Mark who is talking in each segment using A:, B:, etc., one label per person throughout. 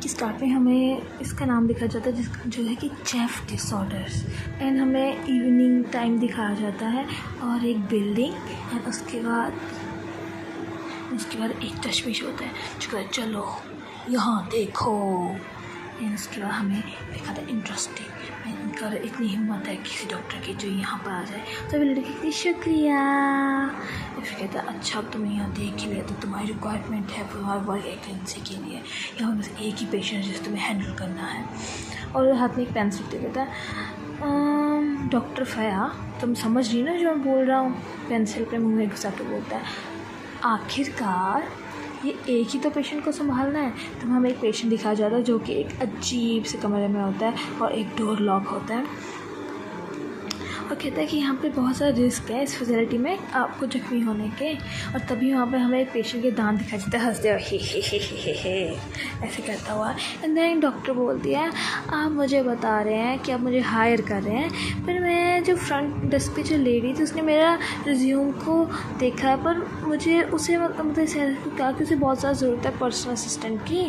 A: Start में हमें इसका नाम दिखाया जाता है जिसका जो है कि चेफ डिसऑर्डर्स, एंड हमें इवनिंग टाइम दिखाया जाता है और एक बिल्डिंग, एंड उसके बाद एक तशवीश होता है जो कहता है चलो यहाँ देखो, एंड उसके बाद हमें दिखाता है इंटरेस्टिंग, इनका इतनी हिम्मत है किसी डॉक्टर की जो यहाँ पर आ जाए। तो लड़की कहती शुक्रिया, फिर कहता है अच्छा तुम यहाँ देख लिया तो तुम्हारी रिक्वायरमेंट है तुम्हारी वर्क वैकेंसी के लिए, यहाँ बस एक ही पेशेंट जिसे तुम्हें हैंडल करना है। और हाथ में एक पेंसिल दे देता है, डॉक्टर फ़या तुम समझ रही ना जो मैं बोल रहा हूँ, पेंसिल पे मुँह में घुसा के बोलता है आखिरकार ये एक ही तो पेशेंट को संभालना है। तो हमें एक पेशेंट दिखाया जाता है जो कि एक अजीब से कमरे में होता है और एक डोर लॉक होता है और कहता है कि यहाँ पे बहुत सारा रिस्क है इस फैसिलिटी में आपको जख्मी होने के। और तभी वहाँ पे हमें एक पेशेंट के दांत दिखाई देता है हंसते हुए हे ऐसे करता हुआ। एंड देन डॉक्टर बोलती है आप मुझे बता रहे हैं कि आप मुझे हायर कर रहे हैं, पर मैं जो फ्रंट डेस्क पे जो लेडी थी उसने मेरा रिज्यूम को देखा है, पर मुझे उसे मतलब कहा कि उसे बहुत ज़्यादा ज़रूरत है पर्सनल असिस्टेंट की।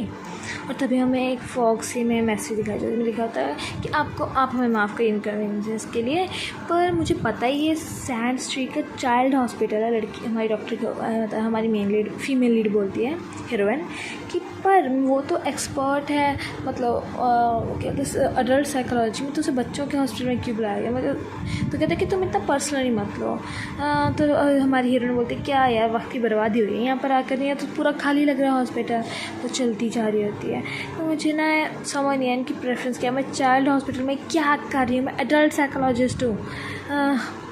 A: और तभी हमें एक फॉक्सी में मैसेज दिखाया जाता है, लिखा होता है कि आप हमें माफ़ करिए इनकन्वीनियंस के लिए, पर मुझे पता ही ये सैंड स्ट्रीट का चाइल्ड हॉस्पिटल है। लड़की हमारी डॉक्टर मतलब हमारी मेन लीड फीमेल लीड बोलती है हीरोइन कि पर वो तो एक्सपर्ट है मतलब क्या कहते हैं अडल्ट साइकोलॉजी में, तो उसे बच्चों के हॉस्पिटल में क्यों बुलाया गया। मतलब तो कहते हैं कि तुम इतना पर्सनली मत लो। तो हमारी हीरोइन बोलती है क्या यार वक्त की बर्बादी हुई है यहाँ पर आकर, नहीं है तो पूरा खाली लग रहा है हॉस्पिटल। तो चलती जा रही होती है। तो मुझे ना समझ नहीं है इनकी प्रेफरेंस क्या, मैं चाइल्ड हॉस्पिटल में क्या कर रही हूँ, मैं एडल्ट साइकोलॉजिस्ट हूँ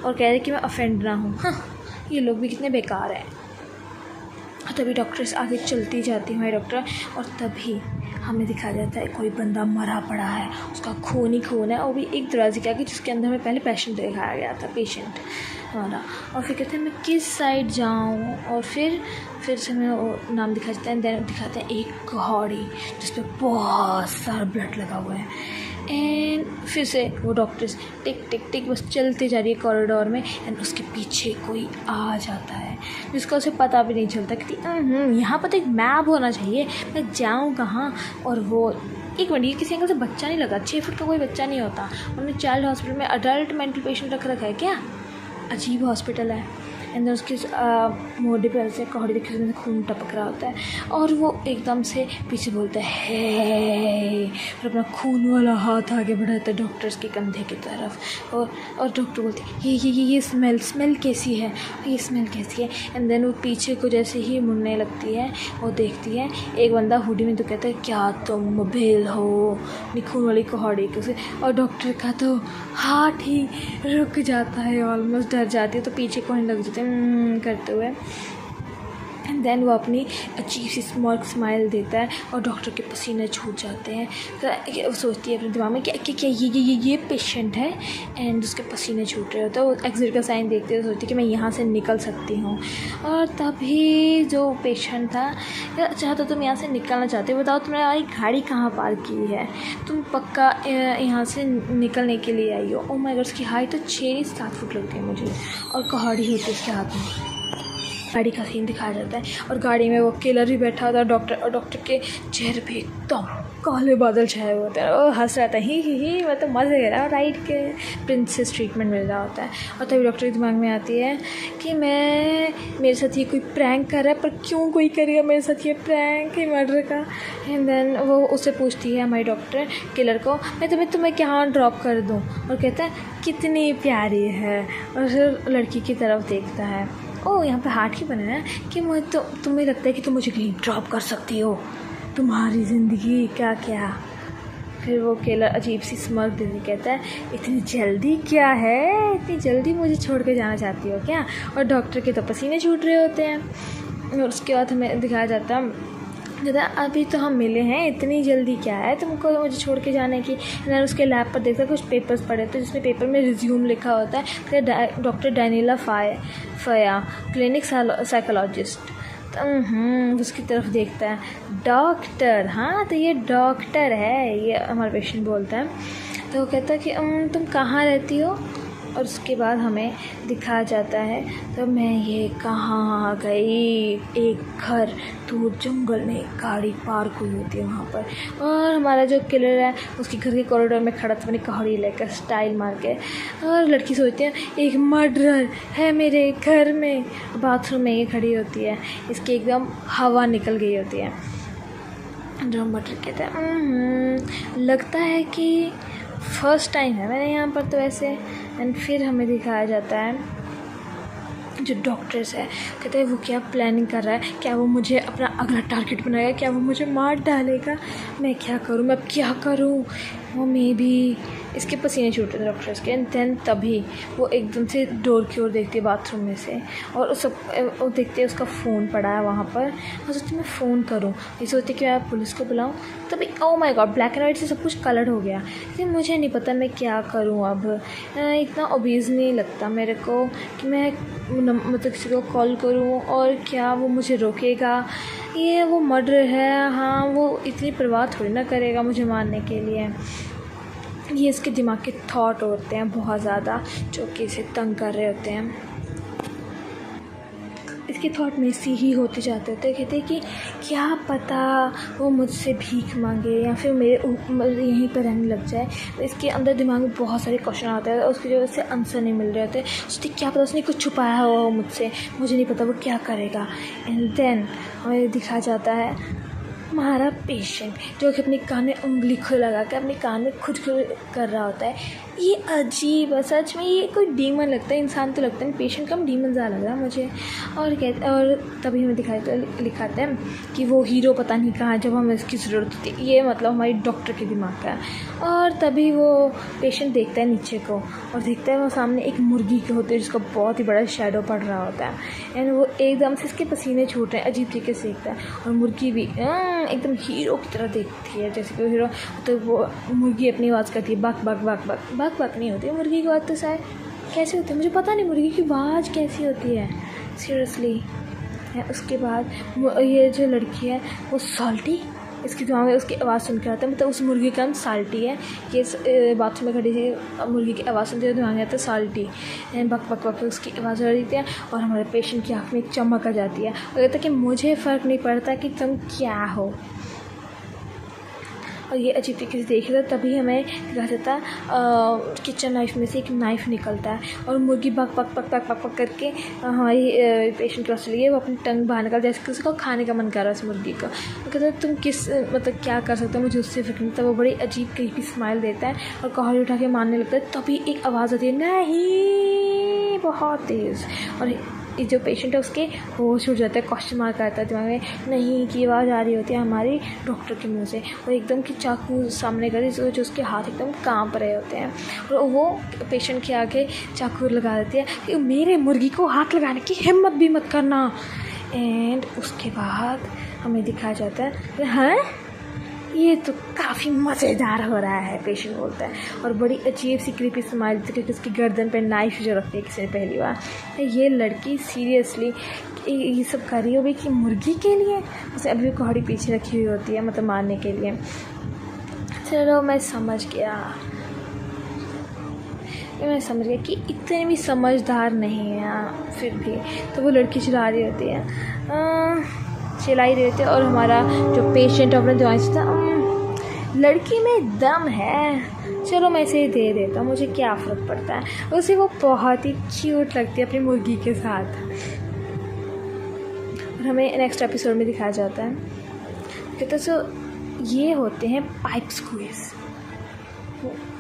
A: और कह रही कि मैं अफेंड ना हूँ। हाँ ये लोग भी कितने बेकार हैं। तभी डॉक्टर्स आगे चलती जाती है हमारी डॉक्टर, और तभी हमें दिखाया जाता है कोई बंदा मरा पड़ा है, उसका खून ही खून है, और भी एक दरवाजे के आगे जिसके अंदर में पहले पेशेंट दिखाया गया था पेशेंट हमारा। और फिर कहते हैं मैं किस साइड जाऊँ, और फिर से हमें नाम दिखाया जाता है। देन दिखाते हैं एक घड़ी जिस पर बहुत सारा ब्लड लगा हुआ है, एंड फिर से वो डॉक्टर्स टिक टिक टिक बस चलते जा रही है कॉरिडोर में, एंड उसके पीछे कोई आ जाता है जिसका उसे पता भी नहीं चलता कि यहाँ पर तो एक मैप होना चाहिए, मैं जाऊँ कहाँ। और वो एक मिनट ये किसी एंगल से बच्चा नहीं लगा, 6 फुट का कोई बच्चा नहीं होता। उन्होंने चाइल्ड हॉस्पिटल में अडल्ट मेंटल पेशेंट रखा है क्या, अजीब हॉस्पिटल है। एंड उसके मोढ़े पर ऐसे कौड़ी दिखे से खून टपक रहा होता है, और वो एकदम से पीछे बोलता है और अपना खून वाला हाथ आगे बढ़ाता है डॉक्टर्स के कंधे की तरफ। और डॉक्टर बोलते हैं ये स्मेल कैसी है, ये स्मेल कैसी है। एंड देन वो पीछे को जैसे ही मुड़ने लगती है वो देखती है एक बंदा हुडी में, तो कहता है क्या तुम मोबाइल हो, खून वाली कुहाड़ी के। और डॉक्टर का तो हार्ट ही रुक जाता है, ऑलमोस्ट डर जाती है, तो पीछे को लग जाते हैं करते हुए। एंड देन वो अपनी अजीब सी स्माइल देता है और डॉक्टर के पसीने छूट जाते हैं। तो वो सोचती है अपने दिमाग में कि क्या ये पेशेंट है, एंड उसके पसीने छूट रहे होते हैं। वो एग्जिट का साइन देखते हैं, सोचती है कि मैं यहाँ से निकल सकती हूँ। और तभी जो पेशेंट था, अच्छा तो तुम यहाँ से निकलना चाहते हो, बताओ तुम्हारी गाड़ी कहाँ पार्क की है, तुम पक्का यहाँ से निकलने के लिए आई हो। ओ माय गॉड, उसकी हाइट तो 6-7 फुट लगती है मुझे, और कुहाड़ी होती है उसके हाथ में। गाड़ी का सीन दिखाया जाता है और गाड़ी में वो किलर भी बैठा होता है, डॉक्टर के चेहरे पे एकदम काले बादल छाए हुए होते हैं। वो हंस रहा था ही मैं तो मज़े कर रहा हूँ, राइट के प्रिंसेस ट्रीटमेंट मिल रहा होता है। और तभी डॉक्टर के दिमाग में आती है कि मेरे साथ ये कोई प्रैंक कर रहा है, पर क्यों कोई करेगा मेरे साथ ये प्रैंक, ये मर्डर का। एंड देन वो उससे पूछती है हमारी डॉक्टर किलर को, मैं तुम्हें कहाँ ड्रॉप कर दूँ। और कहता है कितनी प्यारी है, और फिर लड़की की तरफ देखता है, ओह यहाँ पे हार्ट ही बने हैं कि मुझे तो तुम्हें लगता है कि तुम मुझे कहीं ड्रॉप कर सकती हो, तुम्हारी ज़िंदगी क्या। फिर वो केलर अजीब सी स्मर्क देने कहता है इतनी जल्दी क्या है, इतनी जल्दी मुझे छोड़ के जाना चाहती हो क्या। और डॉक्टर के तो पसीने छूट रहे होते हैं। और उसके बाद हमें दिखाया जाता है अभी तो हम मिले हैं, इतनी जल्दी क्या है तुमको मुझे छोड़ के जाने की। मैंने उसके लैब पर देखा कुछ पेपर्स पढ़े थे जिसमें पेपर में रिज्यूम लिखा होता है डॉक्टर डैनिला फ़या क्लिनिक साइकोलॉजिस्ट। उसकी तरफ देखता है, डॉक्टर, हाँ तो ये डॉक्टर है, ये हमारा पेशेंट बोलता है। तो वो कहता है कि तुम कहाँ रहती हो। और उसके बाद हमें दिखाया जाता है तो मैं ये कहाँ गई, एक घर दूर जंगल में एक गाड़ी पार्क हुई होती है वहाँ पर, और हमारा जो किलर है उसके घर के कॉरिडोर में खड़ा था, अपनी कहाड़ी लेकर स्टाइल मार के, और लड़की सोचती है एक मर्डर है मेरे घर में। बाथरूम में ये खड़ी होती है, इसकी एकदम हवा निकल गई होती है। जो मर्डर कहते हैं लगता है कि फर्स्ट टाइम है मैंने यहाँ पर तो ऐसे। एंड फिर हमें दिखाया जाता है जो डॉक्टर्स है, कहते हैं वो क्या प्लानिंग कर रहा है, क्या वो मुझे अपना अगला टारगेट बनाएगा, क्या वो मुझे मार डालेगा, मैं क्या करूँ, मैं अब क्या करूँ। वो मे भी इसके पसीने छूट रहे थे डॉक्टर्स के। एंड देन तभी वो एकदम से डोर की ओर देखती है बाथरूम में से, और उस वो देखते हैं उसका फ़ोन पड़ा है वहाँ पर, और सोचती मैं फ़ोन करूँ, ये सोचती कि मैं पुलिस को बुलाऊँ। तभी oh my God, black and white से सब कुछ कलर हो गया। लेकिन मुझे नहीं पता मैं क्या करूँ अब, इतना ओबीज नहीं लगता मेरे को कि मैं मतलब किसी को कॉल करूँ और क्या वो मुझे रोकेगा। ये वो मर्डर है, हाँ वो इतनी परवाह थोड़ी ना करेगा मुझे मारने के लिए। ये इसके दिमाग के थॉट होते हैं बहुत ज़्यादा जो कि इसे तंग कर रहे होते हैं। इसके थॉट में से ही होते जाते होते, कहते हैं कि क्या पता वो मुझसे भीख मांगे या फिर मेरे यहीं पर रहने लग जाए। तो इसके अंदर दिमाग में बहुत सारे क्वेश्चन आते हैं और उसकी वजह से आंसर नहीं मिल रहे होते। सोचते क्या पता उसने कुछ छुपाया हो मुझसे, मुझे नहीं पता वो क्या करेगा। एंड देन हमें दिखाया जाता है हमारा पेशेंट जो कि अपने कान में उंगली खुद लगा कर अपने कान में खुद कर रहा होता है। ये अजीब है सच में, ये कोई डीमन लगता है, इंसान तो लगता है, पेशेंट कम डीमन ज़्यादा लग रहा है मुझे। और तभी हमें दिखाते हैं कि वो हीरो पता नहीं कहाँ जब हमें इसकी ज़रूरत होती है। ये मतलब हमारी डॉक्टर के दिमाग का है। और तभी वो पेशेंट देखता है नीचे को और देखता है वो सामने एक मुर्गी के होते है जिसका बहुत ही बड़ा शैडो पड़ रहा होता है। एंड वो एकदम से इसके पसीने छूट रहे हैं, अजीब तरीके से देखता है। और मुर्गी भी एकदम हीरो की तरह देखती है, जैसे कि हीरो। तो वो मुर्गी अपनी आवाज़ करती है बक बक बक बक बक बक नहीं होती मुर्गी की आवाज़, तो शायद कैसे होती है मुझे पता नहीं मुर्गी की आवाज़ कैसी होती है सीरियसली। उसके बाद ये जो लड़की है वो साल्टी, इसकी दिमाग में उसकी आवाज़ सुन के आता है, मतलब उस मुर्गी का नाम साल्टी है। ये बाथरूम में खड़ी थी, मुर्गी की आवाज़ सुनते हुए दिमाग में आता है साल्टी, बक बक बक उसकी आवाज़ आ रही थी। और हमारे पेशेंट की आँख में एक चमक आ जाती है और कहता है कि मुझे फ़र्क नहीं पड़ता कि तुम क्या हो। और ये अजीब तरीके से देख रहा था। तभी हमें दिखा जाता है किचन नाइफ में से एक नाइफ़ निकलता है और मुर्गी बक बक बक बक बक बक करके हमारी पेशेंट के पास चली गई। वो अपनी टंग बाहर निकाल, जैसे कि उसको खाने का मन कर रहा है उस मुर्गी का। वो कहता है तुम किस मतलब क्या कर सकते हो, मुझे उससे फ़िक्र नहीं। तब वो बड़ी अजीब क्रीपी स्माइल देता है और कहाड़ी उठा के मारने लगता है। तभी एक आवाज़ आती है नहीं, बहुत तेज़। और ये जो पेशेंट है उसके होश उड़ जाता है, क्वेश्चन मार्क आता है दिमाग में नहीं की आवाज़ आ रही होती है हमारी डॉक्टर के मुंह से। और एकदम की चाकू सामने कर जो उसके हाथ एकदम कांप रहे होते हैं और वो पेशेंट के आगे चाकू लगा देती है कि मेरे मुर्गी को हाथ लगाने की हिम्मत भी मत करना। एंड उसके बाद हमें दिखाया जाता है हाँ ये तो काफ़ी मज़ेदार हो रहा है, पेशेंट बोलता है। और बड़ी अजीब सी क्रीपी स्माइल थी क्योंकि उसकी गर्दन पे नाइफ जो रखती है किसी ने पहली बार। ये लड़की सीरियसली ये सब कर रही होगी कि मुर्गी के लिए, उसे अभी कहाड़ी पीछे रखी हुई होती है मतलब मारने के लिए। चलो मैं समझ गया कि इतने भी समझदार नहीं है फिर भी। तो वो लड़की चिल्ला रही होती है चिल्लाई रहे थे और हमारा जो पेशेंट अपने दिमाग से था लड़की में दम है, चलो मैं इसे दे देता हूँ, मुझे क्या फ़र्क पड़ता है। उसे वो बहुत ही क्यूट लगती है अपनी मुर्गी के साथ। और हमें नेक्स्ट एपिसोड में दिखाया जाता है कहते सो ये होते हैं pipe squeeze.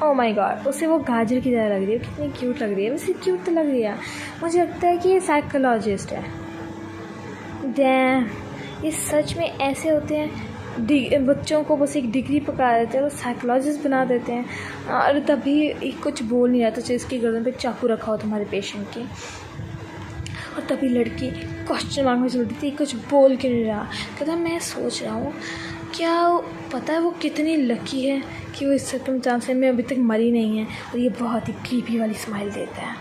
A: Oh my God, उसे वो गाजर की तरह लग रही है, कितनी क्यूट लग रही है। वैसे क्यूट तो लग रही है, मुझे लगता है कि ये साइकोलॉजिस्ट है। डैम, ये सच में ऐसे होते हैं, बच्चों को बस एक डिग्री पका देते हैं और साइकोलॉजिस्ट बना देते हैं। और तभी कुछ बोल नहीं रहा था, इसकी गर्दन पे चाकू रखा हो तुम्हारे पेशेंट की। और तभी लड़की क्वेश्चन मार्क में चलती थी, कुछ बोल क्यों नहीं रहा। कहता मैं सोच रहा हूँ क्या पता है वो कितनी लकी है कि वो इस सर्कमस्टांस में अभी तक मरी नहीं है। और ये बहुत ही क्रीपी वाली स्माइल देता है।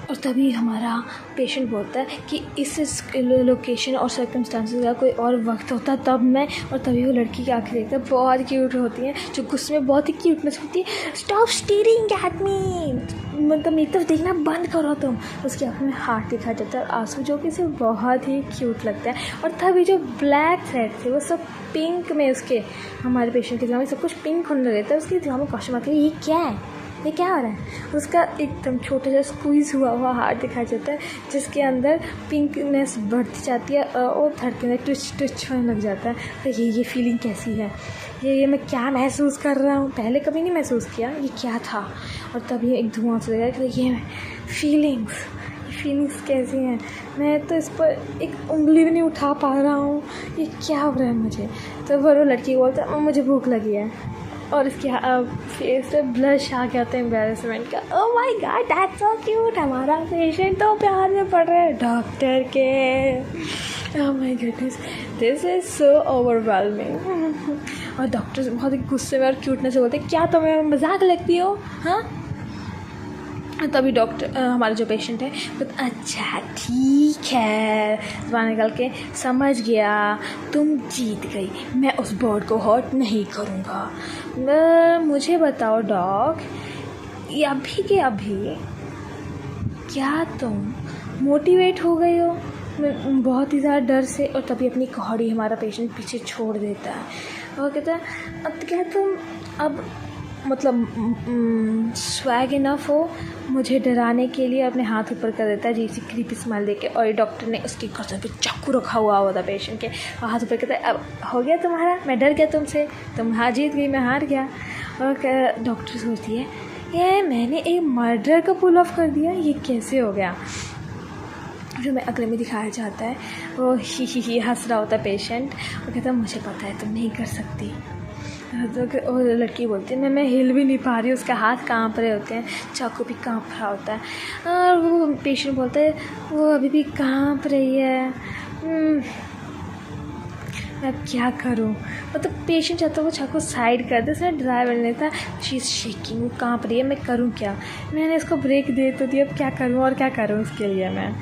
A: और तभी हमारा पेशेंट बोलता है कि इस लोकेशन और सर्कमस्टांसेस का कोई और वक्त होता तब मैं, और तभी वो लड़की की आँखें देखता है, बहुत क्यूट होती हैं, जो गुस्से में बहुत ही क्यूटनेस होती है। स्टॉप स्टीयरिंग एट मी, मतलब मेरी तरफ देखना बंद करो तुम। उसकी आँखों में हार्ट दिखा जाता है और आंसू, जो कि इसे बहुत ही क्यूट लगता है। और तभी जो ब्लैक थ्रेड थे वो सब पिंक में, उसके हमारे पेशेंट के दिमाग में सब कुछ पिंक होने लगे था। उसके दिमाग में क्वेश्चन आती है, ये क्या है, ये क्या हो रहा है। उसका एकदम छोटा सा स्क्वीज़ हुआ हार्ट दिखाई जाता है, जिसके अंदर पिंकनेस बढ़ती जाती है और धड़कने ट्विच होने लग जाता है। तो ये फीलिंग कैसी है, ये मैं क्या महसूस कर रहा हूँ, पहले कभी नहीं महसूस किया, ये क्या था। और तभी एक धुआं सा लगा कि ये फीलिंग्स कैसी हैं, मैं तो इस पर एक उंगली भी नहीं उठा पा रहा हूँ, ये क्या हो रहा है मुझे। तो वो लड़की बोलता है, मुझे भूख लगी है, और इसके फेस पे ब्लश आ गया था एम्बैरेसमेंट का। Oh my God, that's so cute, हमारा पेशेंट तो प्यार में पड़ रहा है डॉक्टर के। Oh my goodness, this is so overwhelming. और डॉक्टर बहुत ही गुस्से में और क्यूटनेस से बोलते हैं, क्या तुम्हें मजाक लगती हो, हाँ। तभी डॉक्टर हमारा जो पेशेंट है तो अच्छा ठीक है, जुबान निकाल के, समझ गया, तुम जीत गई, मैं उस बर्ड को हर्ट नहीं करूँगा। मुझे बताओ डॉग, अभी के अभी क्या तुम मोटिवेट हो गई हो बहुत ही ज़्यादा डर से। और तभी अपनी कौड़ी हमारा पेशेंट पीछे छोड़ देता है और कहता है, अब क्या तुम अब मतलब स्वैग इनफ हो मुझे डराने के लिए। अपने हाथ ऊपर कर देता है जी सी क्रीपी स्माइल देके, और डॉक्टर ने उसकी गर्दन पे चाकू रखा हुआ था पेशेंट के, और हाथ ऊपर कहता है, अब हो गया तुम्हारा, मैं डर गया तुमसे, तुम जीत गई, मैं हार गया। और डॉक्टर सोचती है, ये मैंने एक मर्डर का पुल ऑफ कर दिया, ये कैसे हो गया। जो मैं अगले में दिखाया जाता है, वो ही हंस रहा होता है पेशेंट, और कहता है, मुझे पता है तुम नहीं कर सकती। तो वो लड़की बोलती है, मैं हिल भी नहीं पा रही, उसका हाथ कांप रहे होते हैं, चाकू भी कांप रहा होता है। और वो पेशेंट बोलता है, वो अभी भी कांप रही है, मैं क्या करूं। मतलब पेशेंट चाहता है वो चाकू साइड कर दे, उसने ड्राइवर नहीं था, शी इज़ शेकिंग, वो कांप रही है, मैं करूं क्या। मैंने इसको ब्रेक दे तो दिया, अब क्या करूं और क्या करूं इसके लिए मैं।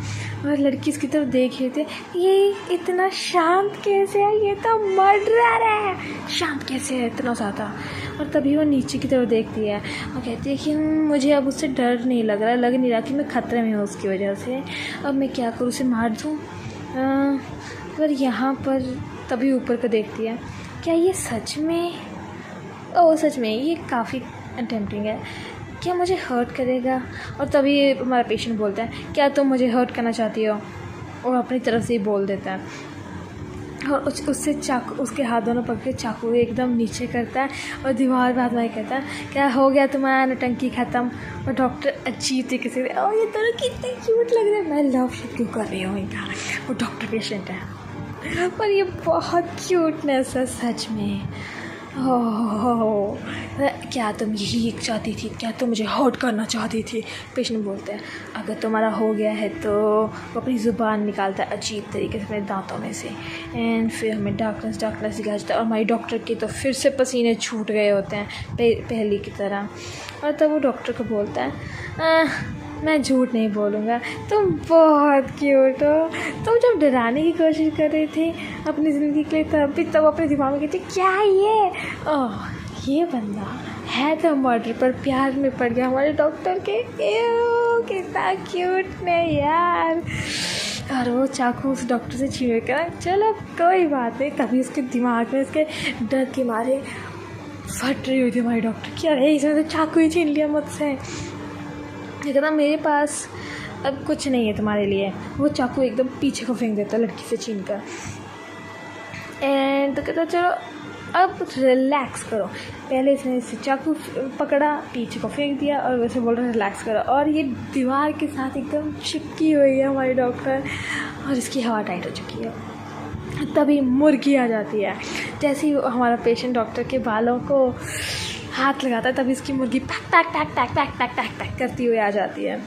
A: और लड़की इसकी तरफ देख रही थी, ये इतना शांत कैसे है, ये तो मर्डरर है, शांत कैसे है इतना ज़्यादा। और तभी वो नीचे की तरफ देखती है और कहती है कि मुझे अब उससे डर नहीं लग रहा, लग नहीं रहा कि मैं ख़तरे में हूँ उसकी वजह से, अब मैं क्या करूँ, उसे मार दूँ। पर यहाँ पर तभी ऊपर को देखती है, क्या ये सच में, ओह सच में ये काफ़ी टेम्पटिंग है, क्या मुझे हर्ट करेगा। और तभी हमारा पेशेंट बोलता है, क्या तुम मुझे हर्ट करना चाहती हो, और अपनी तरफ से ही बोल देता है। और उससे चाकू, उसके हाथ दोनों पकड़ के चाकू एकदम नीचे करता है और दीवार पे हाथ मार कहता है, क्या हो गया तुम्हारा नौटंकी ख़त्म। और डॉक्टर अजीब तरीके से, ओ ये दोनों कितने क्यूट लग रहे हैं, मैं लव क्यों कर रही हूँ इनका। वो डॉक्टर पेशेंट है पर ये बहुत क्यूटनेस है सच में। ओह क्या तुम यही चाहती थी, क्या तुम मुझे हर्ट करना चाहती थी। पेशेंट बोलते हैं, अगर तुम्हारा हो गया है तो। वो अपनी ज़ुबान निकालता है अजीब तरीके से अपने दांतों में से, एंड फिर हमें डार्कनेस दिखा जाता है। और हमारी डॉक्टर के तो फिर से पसीने छूट गए होते हैं पहली की तरह। और तब वो डॉक्टर को बोलता है, मैं झूठ नहीं बोलूँगा, तुम बहुत क्यूट हो। तुम जब डराने की कोशिश कर रही थी अपनी ज़िंदगी के लिए, तब अपने दिमाग में कहती, क्या ये, ओह ये बंदा है तो मर्डर पर प्यार में पड़ गया हमारे डॉक्टर के। कितना क्यूट ने यार। और वो चाकू उस डॉक्टर से छीन कर, चलो कोई बात नहीं। तभी उसके दिमाग में उसके डर के मारे फट रही हुई थी हमारी डॉक्टर की, अरे इसने तो चाकू ही छीन लिया मुझसे। ये कहता, मेरे पास अब कुछ नहीं है तुम्हारे लिए। वो चाकू एकदम पीछे को फेंक देता लड़की से छीन कर। एंड तो कहता, चलो अब रिलैक्स करो। पहले इसने इसे चाकू पकड़ा, पीछे को फेंक दिया, और वैसे बोल रहा रिलैक्स करो। और ये दीवार के साथ एकदम चिपकी हुई है हमारी डॉक्टर, और इसकी हवा टाइट हो चुकी है। तभी मुर्गी आ जाती है। जैसे ही हमारा पेशेंट डॉक्टर के बालों को हाथ लगाता है, तभी इसकी मुर्गी pack pack pack pack pack pack pack pack करती हुई आ जाती है।